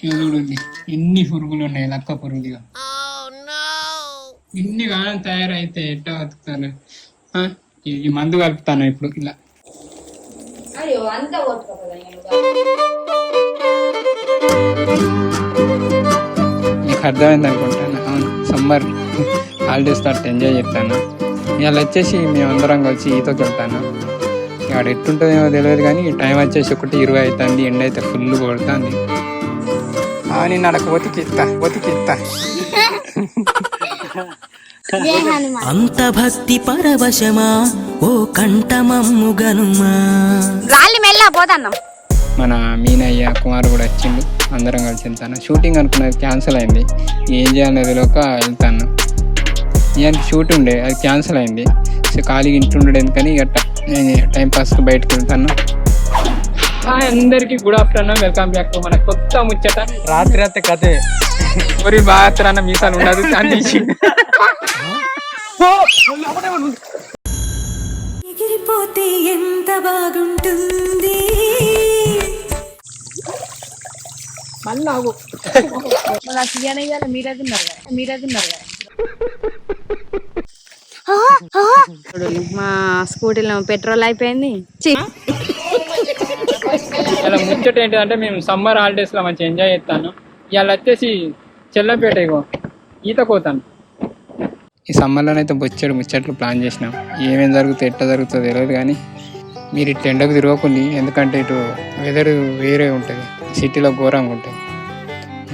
చూడండి ఎన్ని పురుగులు ఉన్నాయి, లక్క పురుగులుగా. ఇన్ని కాలం తయారైతే ఎట్లా బతుకుతాను? ఈ మందు కలుపుతాను ఇప్పుడు ఇలా. నీకు అర్థమైంది అనుకుంటాను. అవును, సమ్మర్ హాలిడేస్ తోటి ఎంజాయ్ చేస్తాను. ఇవాళ వచ్చేసి మేమందరం కలిసి ఈతకి వెళ్తాను. ఇక్కడ ఎట్టుంటుందేమో తెలియదు కానీ టైం వచ్చేసి 1:20 అవుతుంది. ఎండ అయితే ఫుల్ కొడుతుంది. నేను అడగ ఒతికిత్తా అంత భక్తి పరవశమా ఓ కంఠమమ్ము గనుమా. మన మీనయ్య కుమార్ కూడా వచ్చిండు. అందరం కలిసి వెళ్తాను. షూటింగ్ అనుకున్నది క్యాన్సిల్ అయింది. ఏం చేయాలనేది లోక వెళ్తాను. ఇవన్నీ షూట్ ఉండే, అది క్యాన్సిల్ అయింది. సో ఖాళీగా ఇంట్లో ఉండడు ఎందుకని గట్ట నేను టైంపాస్కి బయటకు వెళ్తాను. అందరికీ good afternoon, welcome back to మన కొత్త ముచ్చట. రాత్రి కథే మరి బాగా అన్న మీసాలు ఉండదు అందించి ఎగిరిపోతే ఎంత బాగుంటుంది. మళ్ళీ మీరేదున్నారు మా స్కూటీలో పెట్రోల్ అయిపోయింది. ఇలా ముచ్చట ఏంటంటే మేము సమ్మర్ హాలిడేస్ లో మంచిగా ఎంజాయ్ చేస్తాను. ఇవాళ వచ్చేసి చెల్లపేట ఈత పోతాను. ఈ సమ్మర్లోనైతే బొచ్చాడు ముచ్చట్లు ప్లాన్ చేసినాం. ఏమేమి జరుగుతుంది ఎట్లా జరుగుతుందో తెలియదు కానీ మీరు ఇట్లా ఎండకు తిరగకండి, ఎందుకంటే ఇటు వెదర్ వేరే ఉంటుంది. సిటీలో ఘోరంగా ఉంటుంది.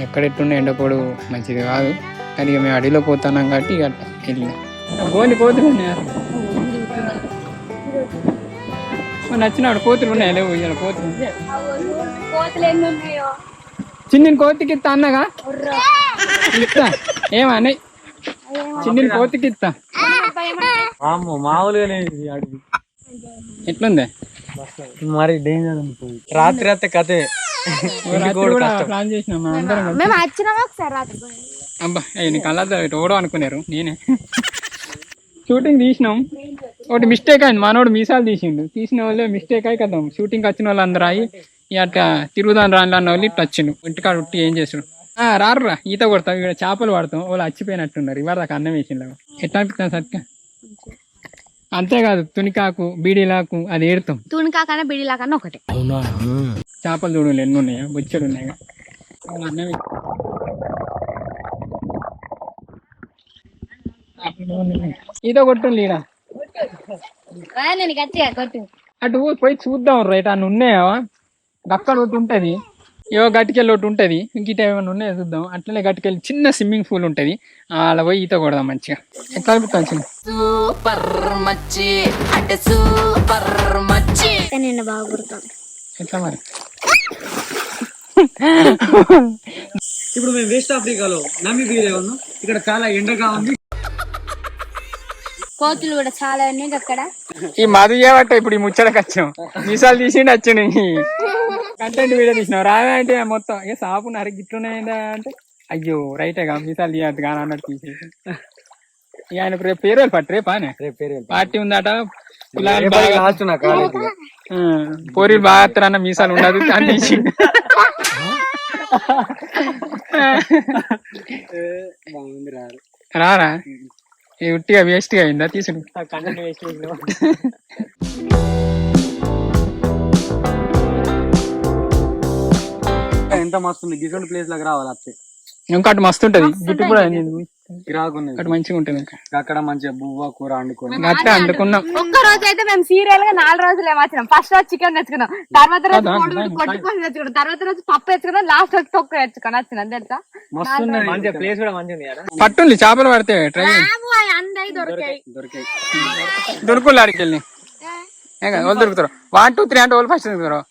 ఎక్కడ ఎట్టున్న ఎండపోడు మంచిది కాదు. కానీ ఇక మేము అడవిలో పోతున్నాం కాబట్టి ఇక వెళ్ళినాం. కోతులు నచ్చినాడు. కోతులు ఉన్నాయి, లేవు ఇలా కోతులు. చిన్న కోతికి ఇస్తా అన్నగా ఇస్తా. ఏమన్నా చిన్న కోతికి ఇస్తా. మామూలుగా ఎట్లుంది మరి డేంజర్ ఉంటుంది. రాత్రి కథే ప్లాన్ చేసినాం అందరం. అబ్బా నీకు అలా ఓడో అనుకున్నారు. నేనే షూటింగ్ తీసినాం. ఒకటి మిస్టేక్ అయింది. మనోడు మీసాలు తీసిన వాళ్ళే మిస్టేక్ అయి కదా. షూటింగ్కి వచ్చిన వాళ్ళు అందరూ అయ్యి అట్లా తిరుగుదాం రాని అన్న వాళ్ళు ఇట్లా వచ్చిండు. ఇంటికాడ ఉట్టి ఏం చేసాడు. రారురా ఈత కొడతాం, ఇక్కడ చేపలు పడతాం. వాళ్ళు చచ్చిపోయినట్టున్నారు. ఇవాళ దాకా అన్నం వేసిండు. ఎట్లా అనిపిస్తాం సత్య? అంతేకాదు తునికాకు బీడీలాకు అది ఏడుతాం. తునికాకన్నా బీడీలాకన్నా ఒకటే. చేపలు చూడండి ఎన్ని ఉన్నాయా, బొచ్చడు ఉన్నాయి. అన్నం ఈత కొట్టుండి ఈడ. అటు పోయి చూద్దాం. రైట్ అన్న ఉన్నాయా? అక్కడ ఒకటి ఉంటది, ఏవో గట్టుకెళ్ళి ఒకటి ఉంటది. ఇంక ఏమైనా ఉన్నాయో చూద్దాం. అట్లనే గట్టుకెళ్ళి చిన్న స్విమ్మింగ్ పూల్ ఉంటది, అలా పోయి ఈత కొడదాం మంచిగా. ఎట్లా అనిపిస్తాను చిన్న ఎట్లా మరి? ఇప్పుడు మేము వెస్ట్ ఆఫ్రికాలో నమీబియాలో ఉన్నాం. ఇక్కడ చాలా ఎండగా ఉంది. కోతులు కూడా చాలా ఉన్నాయి అక్కడ. ఈ మధు చేయబట్ట ఇప్పుడు ఈ ముచ్చటకి వచ్చాం. మీసాలు తీసిండి వచ్చాను. కంటెంట్ వీడియో తీసినాం. రావే అంటే మొత్తం ఇక సాపు నరికి ఇట్లున్నాయిందా అంటే అయ్యో రైటేగా మీసాలు తీయద్దు కానీ అన్నట్టు తీసేసి. ఇక ఆయన రేపు పేరు పట్టు రేపానే పార్టీ ఉందట. పోరీలు బాగా అన్న మీసాలు ఉండదు అని తీసి రారా ఉట్టిగా వేస్ట్ గా అయిందా తీసుడు. ఎంత మస్తుంది గిసొంటి ప్లేస్ లాగా రావాలి. అత్తే ఇంకోటి మస్తు ఉంటది. గిట్టు కూడా అక్కడ మంచిగా ఉంటుంది. అక్కడ మంచిగా బువ్వ కూర వండుకొని అట్లా వండుకున్నాం. ఒక్క రోజు అయితే మేము సీరియల్ గా 4 రోజులు ఏమొచ్చినాం. ఫస్ట్ రోజు చికెన్ తెచ్చుకున్నాం, తర్వాత రోజు కొట్టుకొని తెచ్చుకున్నాం, తర్వాత రోజు పప్పు తెచ్చుకున్నాం, లాస్ట్ రోజు తొక్కు తెచ్చుకొని వచ్చినాం. తెలుసా ప్లేస్ కూడా మంచిగా పట్టుంది. చేపలు పడితే ట్రై అందరి దొరికాయి దొరుకులు ఆడికి వెళ్ళి వాళ్ళు దొరుకుతారు. 1 2 3 అంటే వాళ్ళు ఫస్ట్ దొరుకుతారు.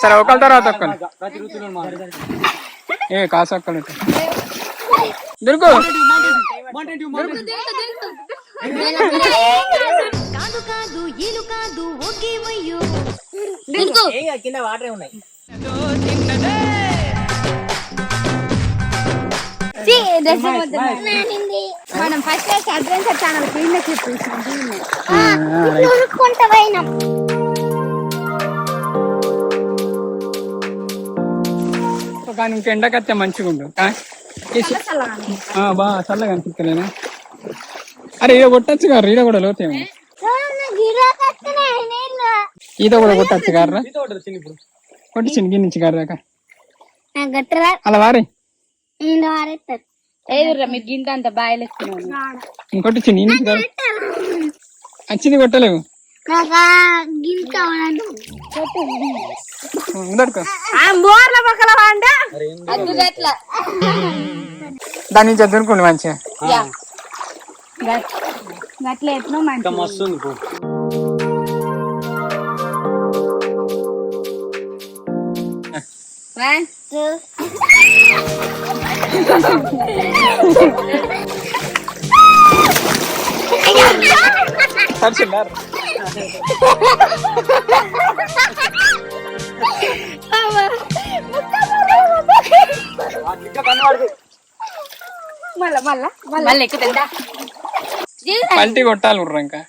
సరే ఒకళ్ళ తర్వాత ఒక్కరు కాసు ఒక్కలు దొరుకు కింద వాటరే ఉన్నాయి. మనం ఫస్ట్ అడ్వెంచర్ ఛానల్ కానీ ఇంకా ఎండకత్తే మంచిగా ఉండు బాగా చల్లగా అనిపిస్తలేనా? అరే ఈడ కొట్టచ్చు గారు, ఈడ కూడా లోతేమో ఈత కూడా కొట్టచ్చు గారా, కొట్టించింది గిన్నె నుంచి గారి దాకా అలా వారే మీరు గింత అంత బాయిలు కొట్టించింది వచ్చింది కొట్టలేవు దాని నుంచి దొరుకుంది మంచిగా గట్ల ఎట్లా మంచి మస్తు మళ్ళీ ఎక్కుతుందా పల్టీ కొట్టాలి ఉర్ర ఇంకా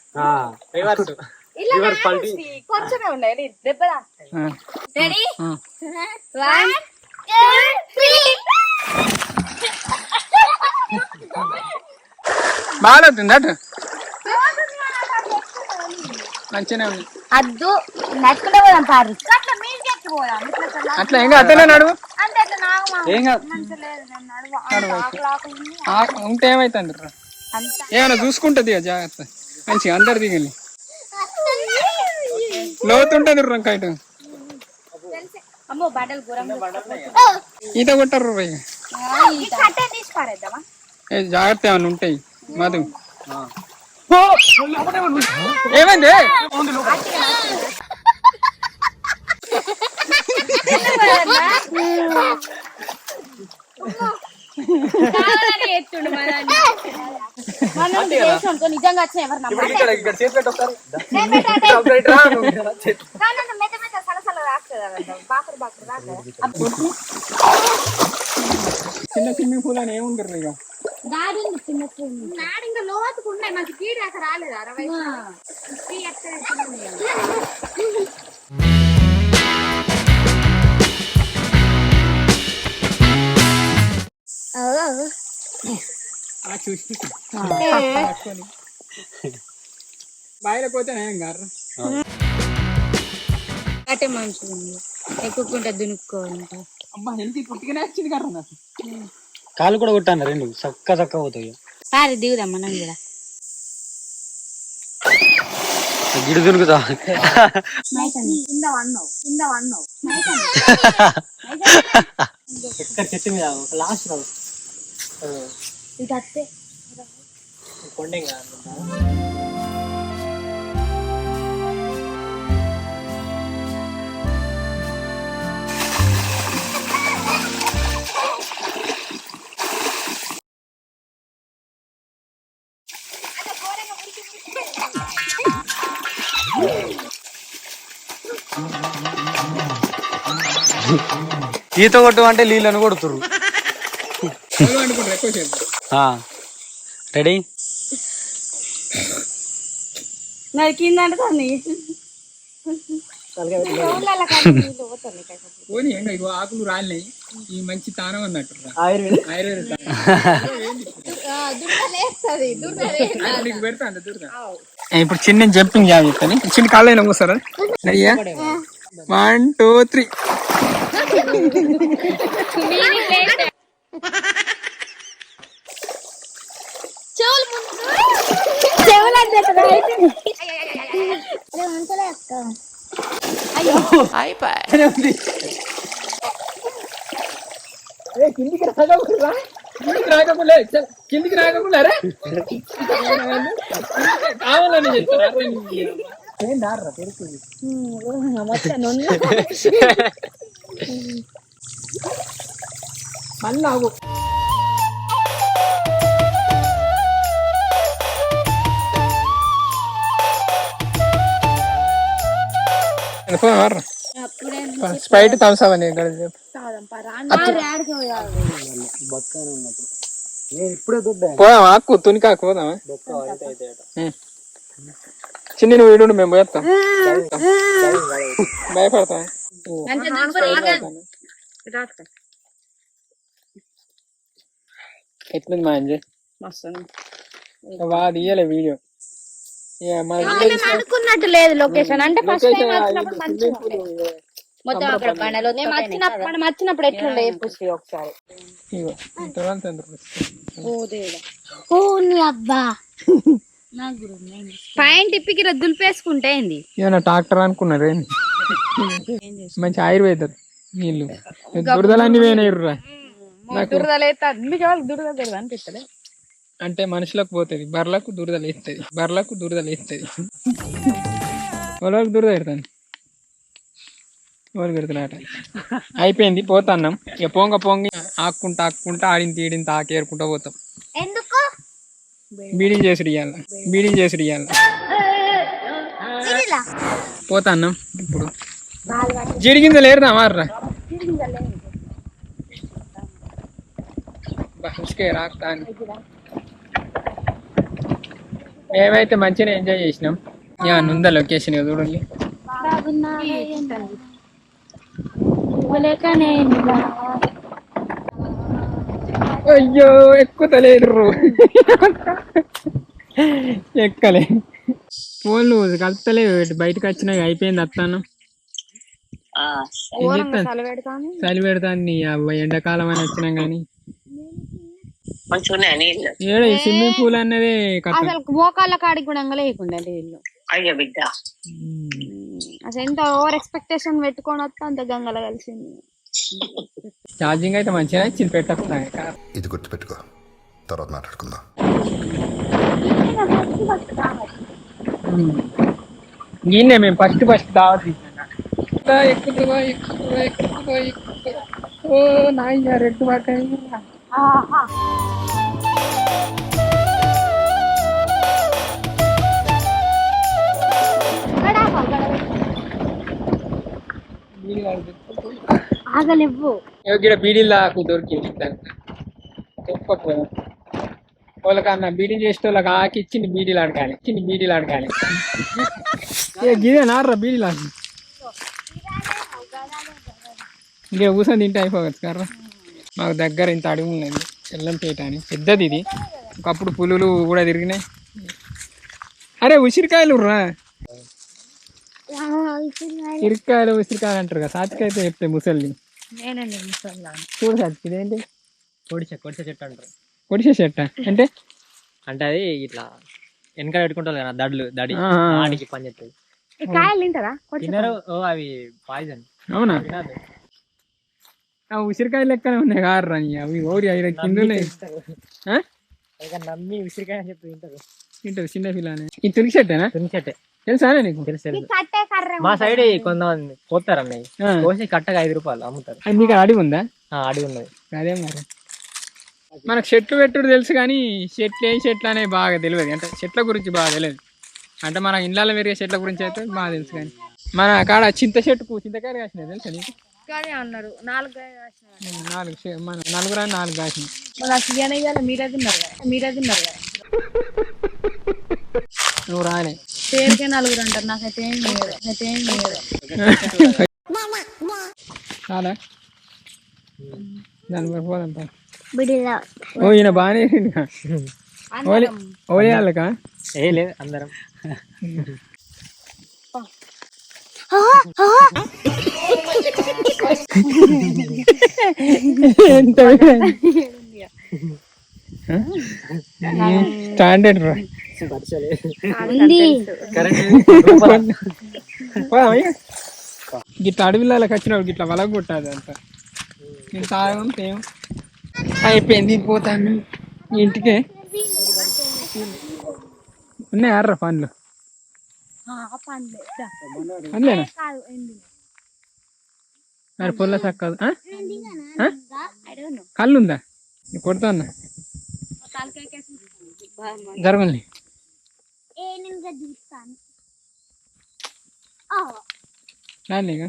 కొంచెమే ఉన్నాయి దెబ్బ రెడీ 1 2 బాగా అవుతుంది అటు మంచిగానే ఉంది అద్దు నచ్చుకుంటే పోదాం పారు అట్లా ఏం అట్లనే నడువు ఉంటే ఏమైతుంది ఏమైనా చూసుకుంటది జాగ్రత్త మంచిగా అందరు దిగలి లోతుంటది రంకాయట ఈత కొట్టారు జాగ్రత్త ఏమన్నా ఉంటాయి మధు ఏమైంది నిజంగా చిన్న స్విమ్మింగ్ పూల్ అని ఏముంటారు ఇక ఇంకా లోతుకున్నాయి మంచి కీడు అక్కడ రాలేదు 60 చూసి బాయిలో పోతే ఏం గారు అంటే మంచిగా ఉంది ఎక్కుకుంటా దునుక్కోంట అమ్మా హెల్తీ పుట్టిగానే వచ్చింది గారు నాకు కాలు కూడా కొట్టాను రెండు చక్క పోతాయి సారి దిగుదాం మనం కూడా గిడి దునుకుతా చెట్టు మీద లాస్ట్ కొండ ఈత కొట్టు అంటే నీళ్ళని కొడుతురు రెడీ మరి కింద ఆకులు రాలినాయి ఈ మంచి తానం అన్నట్టు ఇప్పుడు చిన్న జంపింగ్ జాబ్ చెప్తాను చిన్న కాళ్ళు అయినా కూర్చోరా అయ్యా 1 2 3 కిందికి రాకుండా కావాలని చెప్తారా మళ్ళీ ఆగు స్ప్రైట్ థమ్స్ అప్ అని పోదామా ఆకు తునికాకు పోదామా చిన్ని నువ్వు వీడు మేము పోయేస్తాం భయపడతాం ఎట్లుంది మా అంజయ్? మస్తు బాగా తీయలే వీడియో. అనుకున్నట్టు లేదు లొకేషన్ అంటే ఫస్ట్ టైం వచ్చినప్పుడు మంచిగా ఉండే. మొత్తం అక్కడ బండలు మనం వచ్చినప్పుడు ఎట్లుండే చూసి ఒకసారి. అబ్బా పైన టిప్పికి దులిపేసుకుంటే ఏంది ఏమన్నా ట్రాక్టర్ అనుకున్నారు ఏంది? మంచి ఆయుర్వేదం నీళ్ళు దురదలన్నీ పోయినాయిర్రా. దురదలేత మీకు ఎవరికి దురద అనిపిస్తుంది అంటే మనుషులకు పోతుంది, బర్లకు దురదలు వేస్తుంది, బర్లకు దురదలు వేస్తుంది. వాళ్ళకి దురద పెడతాను, వాళ్ళు పెడుతున్నాట. అయిపోయింది పోతాన్నాం ఇక. పొంగి ఆక్కుంటా ఆడింత ఆకేరుకుంటా పోతాం. బీడీలు చేసుడు ఇయ్యాల పోతాన్నాం. ఇప్పుడు జిడిగింద లేరుదా మార్రా రాక్తాను. మేమైతే మంచిగా ఎంజాయ్ చేసినాం. ఉందా లొకేషన్ చూడండి. అయ్యో ఎక్కుతలేరు, ఎక్కలే ఫోన్లు కలుపుతలేవు. బయటకు వచ్చినాయి అయిపోయింది. వస్తాను చలి పెడతాను. ఎండాకాలం అని వచ్చినాం కానీ స్విమ్మింగ్ పూల్ అన్నదే మోకాళ్ళ కాడికి కూడా లేకుండా నీళ్ళు. అయ్యో బిడ్డ అసలు ఎంత ఓవర్ ఎక్స్పెక్టేషన్ పెట్టుకొని వస్తా అంత గంగల కలిసింది. ఛార్జింగ్ అయితే మంచిగా చిల్ పెట్టేస్తున్నాయి. ఇది గుర్తుపెట్టుకో, తర్వాత మాట్లాడుకుందాం. ఈయనే మేము ఫస్ట్ దావత్ ఎక్కువ. ఓ నాయ రెడ్ బాట. ఆగలేవు ఇక్కడ బీడీలకు దొరికింది. చెప్పకపోయాం వాళ్ళకన్నా బీడీ చేసే వాళ్ళకి ఆకిచ్చింది బీడీలు అడగాలి. గిదే నార్రా బీడీలు ఆడి ఇంకా కూర్చొని తింటే అయిపోవచ్చు కర్రా. మాకు దగ్గర ఇంత అడుగు ఉన్నది చెల్లంపేట అని, పెద్దది ఇది. ఒకప్పుడు పులులు కూడా తిరిగినాయి. అరే ఉసిరికాయలు రా, ఉసిరికాయలు అంటారు కదా. సాతికైతే చెప్తే ముసలి చూడు సాతికి ఇదేంటి కొడిసే చెట్టు అంటారు. కొడిసే చెట్ట అంటే అది ఇట్లా వెనక పెట్టుకుంటారు కదా, దడి ఆడికి పని చెప్తుంది. తినరు, అవి పాయిజన్. అవునా? ఉసిరికాయ లెక్కనే ఉన్నాయి కారు అవి. ఓరి ఐదు కింద నమ్మి ఉసిరికాయ చెప్పి తింటారు చిన్న పిల్లనే. ఈ తురికి చెట్టేనా? తురికి చెట్టే తెలుసా నీకు? తెలుసు. మా సైడ్ కొంతమంది పోతారు అన్నయ్య, కోసి కట్టగా 5 రూపాయలు అమ్ముతారు. మీకు అడిగి ఉందా? అడిగి ఉన్నది. అదే మరి మనకు చెట్లు పెట్టుడు తెలుసు కానీ చెట్లు ఏం చెట్లు అనేవి బాగా తెలియదు. అంటే చెట్ల గురించి బాగా తెలియదు. అంటే మన ఇళ్ళలో పెరిగే చెట్ల గురించి అయితే బాగా తెలుసు. కానీ మన కాడ చింతకాయలు కాసినాయి తెలుసా నీకు? అన్నారు 4 మన నలుగురు 4 కాసినాయి. మీరే తిన్నారు నువ్వు రాలే పేరుకే 4 అంటారు. నాకైతే ఏం చాలా దాని పోదంట. ఓ ఈయన బాగానే ఓలేయాలకా? ఏ లేదు అందరం. స్టాండర్డ్ రా గిట్లా అడవిళ్ళకి వచ్చినప్పుడు గిట్లా వలకు కొట్టాది అంత. నేను తాగంటే అయిపోయింది పోతాను ఇంటికే. ఉన్నాయారా పండ్లు? పండ్లేనా? మరి పొల్ల చక్కదు. కళ్ళు ఉందా? కొడతా అన్న జరగండి. రాలేగా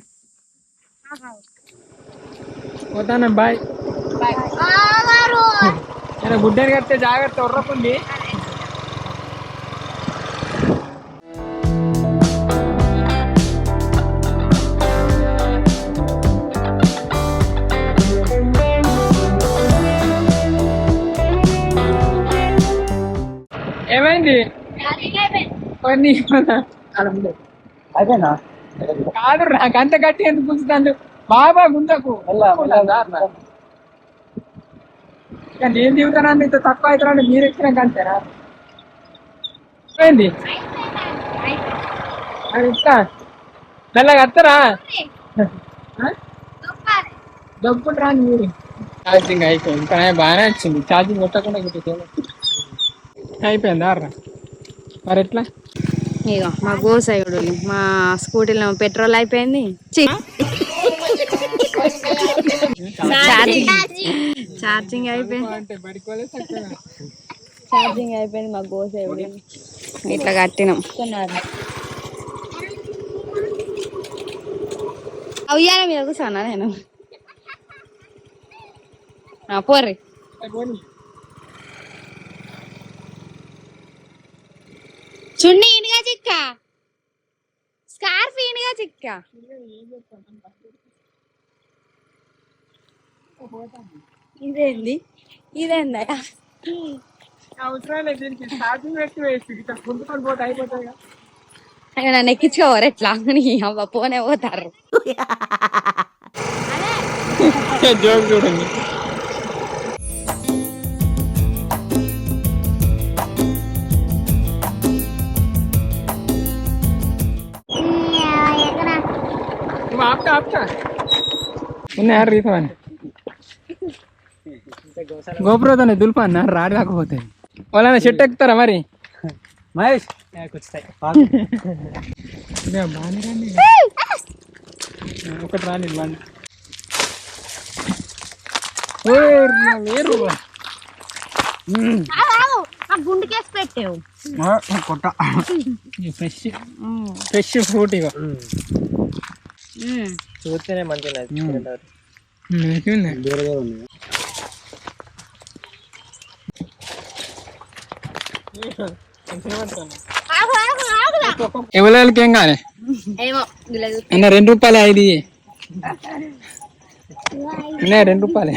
పోతాను. బాయ్. గుడ్డని కడితే జాగ్రత్త ఉర్రకుంది. ఏంది కొన్ని అయిపోయిందా కాదు నాకు అంత గట్టి ఎందుకు గుంజుతాను బాబా గుంజకు ఇక నేను దిగుతానండి ఇంత తక్కువ అవుతానండి మీరు ఎక్కినాక అంతేనా ఏంది అది ఇస్తా మెల్లగా వస్తారా దొబ్బుంటారా మీరు ఛార్జింగ్ అయిపోయింది కానీ బాగానే వచ్చింది ఛార్జింగ్ కొట్టకుండా అయిపోయింది ఆర్రా మరి ఎట్లా ఇగో మా గోసైడు మా స్కూటీలో పెట్రోల్ అయిపోయింది ఛార్జింగ్ అయిపోయింది అంటే బడికోలే చక్కగా ఛార్జింగ్ అయిపోయింది మా గోసైడు ఇట్లా కట్టినాం అయ్యాల మీద కూర్చోన్నా నేను పోర్రి చున్నీ ఈయనగా చిక్క స్కార్ఫ్ ఈయనగా చిక్క ఇదేంది ఇదేందా అవసరం లేదు దీనికి ఛార్జింగ్ పెట్టి వేసి ఇట్లా గుంటుకొని పోతే అయిపోతాయి నన్ను ఎక్కించుకోవరు ఎట్లా అవ్వ పోనే పోతారు జోక్ చూడండి ఆపుతా ఆపుతా ఉన్నాయా రీతమని గోపురతోనే దుల్పా అన్న రాడు కాకపోతే వాళ్ళ చెట్టు ఎక్కుతారా మరి మహేష్ కూర్చుతాయి బాగానే రండి ఒకటి రాని బండి వేరు గుండెకేసి పెట్టావు కొట్ట ఫ్రెష్ ఫ్రెష్ ఫ్రూట్ ఇక చూస్తేనే మంచిగా ఎవరికి ఏం కాలే అన్న 2 రూపాయలే 5 అన్న 2 రూపాయలే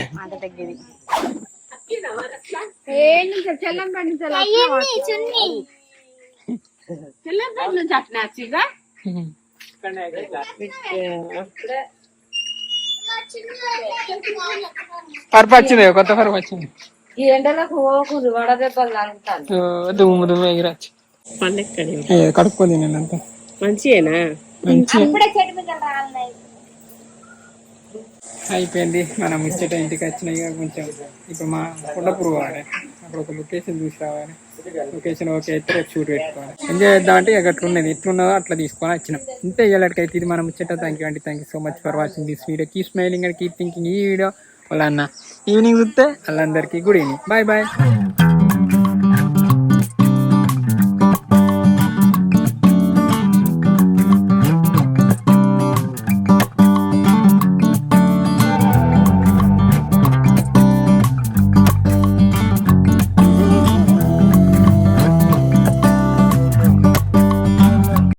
పరుపు వచ్చింది కొత్త పరుపు వచ్చింది ఈ ఎండలకు పోకూడదు వడదెబ్బలు తాగుతాను దుమ్ము దుమ్ము ఎగిరచ్చు కడుక్కోది నేనంతా మంచియేనా అయిపోయింది మనం ముచ్చట ఇంటికి వచ్చినాయి కొంచెం ఇప్పుడు మా కొండపూర్ వాడే అక్కడ ఒక లొకేషన్ చూసి రావాలి లొకేషన్ ఓకే అయితే రేపు షూట్ పెట్టుకోవాలి ఎంజాయ్ చేద్దాం అంటే ఇక అట్లా ఉన్నది ఎట్లున్నదో అట్లా తీసుకొని వచ్చినాం ఇంతే ఇలాంటికైతే ఇది మనం ముచ్చట thank you so much for watching this video keep smiling and keep thinking ఈ వీడియో వాళ్ళ అన్న ఈవినింగ్ చూస్తే వాళ్ళందరికీ గుడ్ ఈవినింగ్ బాయ్